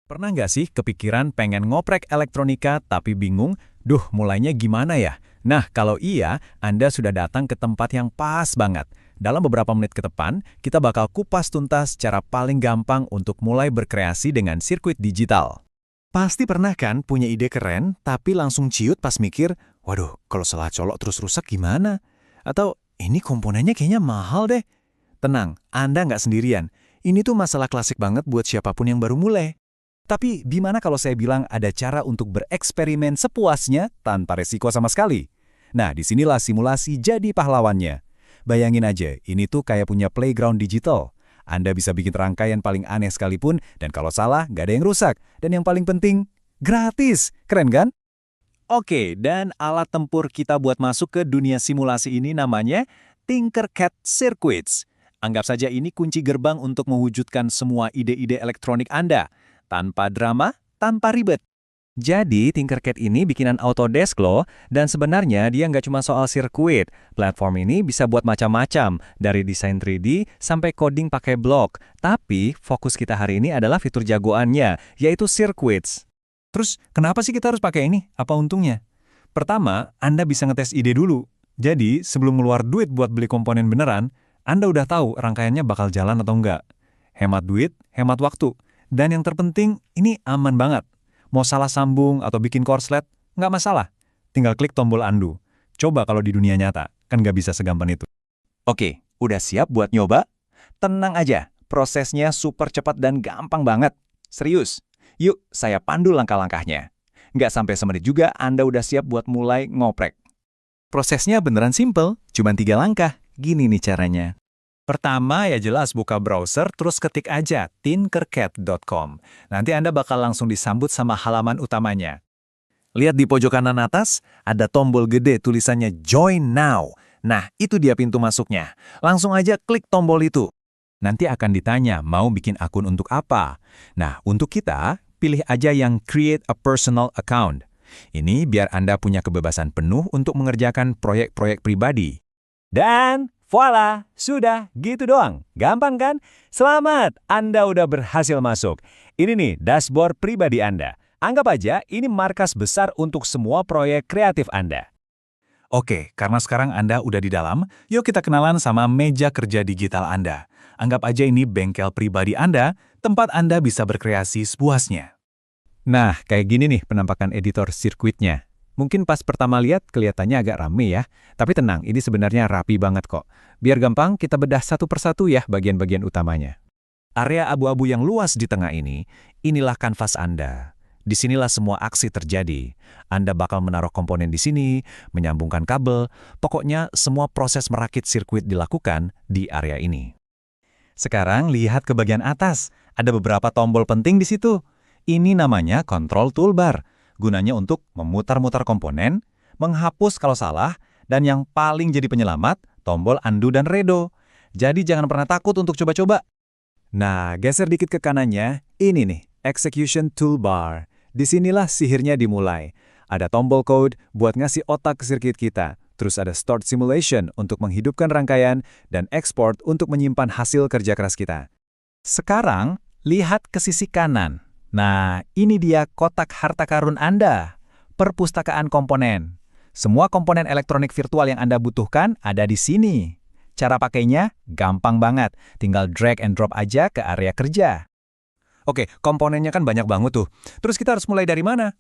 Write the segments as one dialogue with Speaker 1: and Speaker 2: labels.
Speaker 1: Pernah nggak sih kepikiran pengen ngoprek elektronika tapi bingung, duh mulainya gimana ya? Nah, kalau iya, Anda sudah datang ke tempat yang pas banget. Dalam beberapa menit ke depan, kita bakal kupas tuntas cara paling gampang untuk mulai berkreasi dengan sirkuit digital. Pasti pernah kan punya ide keren, tapi langsung ciut pas mikir, waduh, kalau salah colok terus rusak gimana? Atau, ini komponennya kayaknya mahal deh. Tenang, Anda nggak sendirian. Ini tuh masalah klasik banget buat siapapun yang baru mulai. Tapi gimana kalau saya bilang ada cara untuk bereksperimen sepuasnya tanpa resiko sama sekali? Nah, disinilah simulasi jadi pahlawannya. Bayangin aja, ini tuh kayak punya playground digital. Anda bisa bikin rangkaian paling aneh sekalipun, dan kalau salah, nggak ada yang rusak. Dan yang paling penting, gratis. Keren kan? Oke, dan alat tempur kita buat masuk ke dunia simulasi ini namanya Tinkercad Circuits. Anggap saja ini kunci gerbang untuk mewujudkan semua ide-ide elektronik Anda. Tanpa drama, tanpa ribet. Jadi, Tinkercad ini bikinan Autodesk loh, dan sebenarnya dia nggak cuma soal sirkuit. Platform ini bisa buat macam-macam, dari desain 3D sampai coding pakai blok. Tapi, fokus kita hari ini adalah fitur jagoannya, yaitu Circuits. Terus, kenapa sih kita harus pakai ini? Apa untungnya? Pertama, Anda bisa ngetes ide dulu. Jadi, sebelum ngeluar duit buat beli komponen beneran, Anda udah tahu rangkaiannya bakal jalan atau enggak. Hemat duit, hemat waktu. Dan yang terpenting, ini aman banget. Mau salah sambung atau bikin korslet, nggak masalah. Tinggal klik tombol undo. Coba kalau di dunia nyata, kan nggak bisa segampang itu. Oke, udah siap buat nyoba? Tenang aja, prosesnya super cepat dan gampang banget. Serius. Yuk, saya pandu langkah-langkahnya. Nggak sampai semenit juga Anda udah siap buat mulai ngoprek. Prosesnya beneran simple, cuma 3 langkah. Gini nih caranya. Pertama ya jelas buka browser terus ketik aja tinkercad.com. Nanti Anda bakal langsung disambut sama halaman utamanya. Lihat di pojok kanan atas, ada tombol gede tulisannya Join Now. Nah, itu dia pintu masuknya. Langsung aja klik tombol itu. Nanti akan ditanya mau bikin akun untuk apa. Nah, untuk kita, pilih aja yang Create a Personal Account. Ini biar Anda punya kebebasan penuh untuk mengerjakan proyek-proyek pribadi. Dan voila, sudah gitu doang. Gampang kan? Selamat, Anda udah berhasil masuk. Ini nih dashboard pribadi Anda. Anggap aja ini markas besar untuk semua proyek kreatif Anda. Oke, karena sekarang Anda udah di dalam, yuk kita kenalan sama meja kerja digital Anda. Anggap aja ini bengkel pribadi Anda, tempat Anda bisa berkreasi sepuasnya. Nah, kayak gini nih penampakan editor sirkuitnya. Mungkin pas pertama lihat kelihatannya agak rame ya, tapi tenang, ini sebenarnya rapi banget kok. Biar gampang, kita bedah satu persatu ya bagian-bagian utamanya. Area abu-abu yang luas di tengah ini, inilah kanvas Anda. Disinilah semua aksi terjadi. Anda bakal menaruh komponen di sini, menyambungkan kabel, pokoknya semua proses merakit sirkuit dilakukan di area ini. Sekarang lihat ke bagian atas, ada beberapa tombol penting di situ. Ini namanya control toolbar. Gunanya untuk memutar-mutar komponen, menghapus kalau salah, dan yang paling jadi penyelamat, tombol undo dan redo. Jadi jangan pernah takut untuk coba-coba. Nah, geser dikit ke kanannya, ini nih, execution toolbar. Disinilah sihirnya dimulai. Ada tombol code buat ngasih otak ke sirkuit kita. Terus ada start simulation untuk menghidupkan rangkaian, dan export untuk menyimpan hasil kerja keras kita. Sekarang, lihat ke sisi kanan. Nah, ini dia kotak harta karun Anda, perpustakaan komponen. Semua komponen elektronik virtual yang Anda butuhkan ada di sini. Cara pakainya gampang banget, tinggal drag and drop aja ke area kerja. Oke, komponennya kan banyak banget tuh. Terus kita harus mulai dari mana?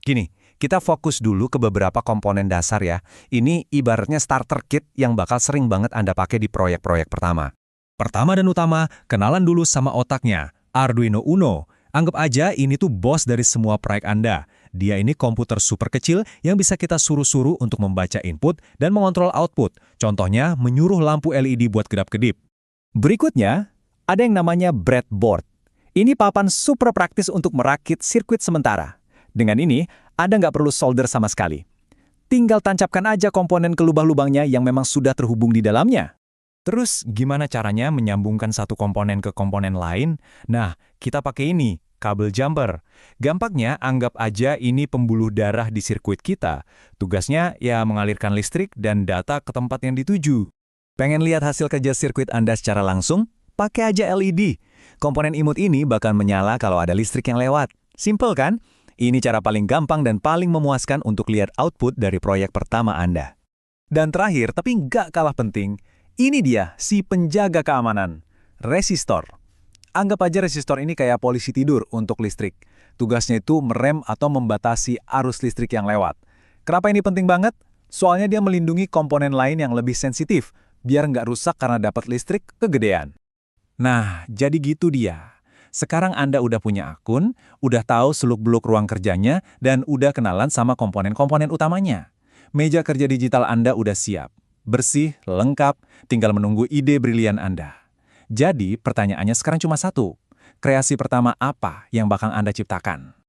Speaker 1: Gini, kita fokus dulu ke beberapa komponen dasar ya. Ini ibaratnya starter kit yang bakal sering banget Anda pakai di proyek-proyek pertama. Pertama dan utama, kenalan dulu sama otaknya, Arduino Uno. Anggap aja ini tuh bos dari semua proyek Anda. Dia ini komputer super kecil yang bisa kita suruh-suruh untuk membaca input dan mengontrol output. Contohnya, menyuruh lampu LED buat kedap-kedip. Berikutnya, ada yang namanya breadboard. Ini papan super praktis untuk merakit sirkuit sementara. Dengan ini, Anda nggak perlu solder sama sekali. Tinggal tancapkan aja komponen ke lubang-lubangnya yang memang sudah terhubung di dalamnya. Terus, gimana caranya menyambungkan satu komponen ke komponen lain? Nah, kita pakai ini, kabel jumper. Gampangnya, anggap aja ini pembuluh darah di sirkuit kita. Tugasnya ya mengalirkan listrik dan data ke tempat yang dituju. Pengen lihat hasil kerja sirkuit Anda secara langsung? Pakai aja LED. komponen imut ini bakal menyala kalau ada listrik yang lewat. Simple kan? Ini cara paling gampang dan paling memuaskan untuk lihat output dari proyek pertama Anda. Dan terakhir, tapi nggak kalah penting, ini dia si penjaga keamanan, resistor. Anggap aja resistor ini kayak polisi tidur untuk listrik. Tugasnya itu merem atau membatasi arus listrik yang lewat. Kenapa ini penting banget? Soalnya dia melindungi komponen lain yang lebih sensitif, biar nggak rusak karena dapat listrik kegedean. Nah, jadi gitu dia. Sekarang Anda udah punya akun, udah tahu seluk-beluk ruang kerjanya, dan udah kenalan sama komponen-komponen utamanya. Meja kerja digital Anda udah siap. Bersih, lengkap, tinggal menunggu ide brilian Anda. Jadi, pertanyaannya sekarang cuma satu. Kreasi pertama apa yang bakal Anda ciptakan?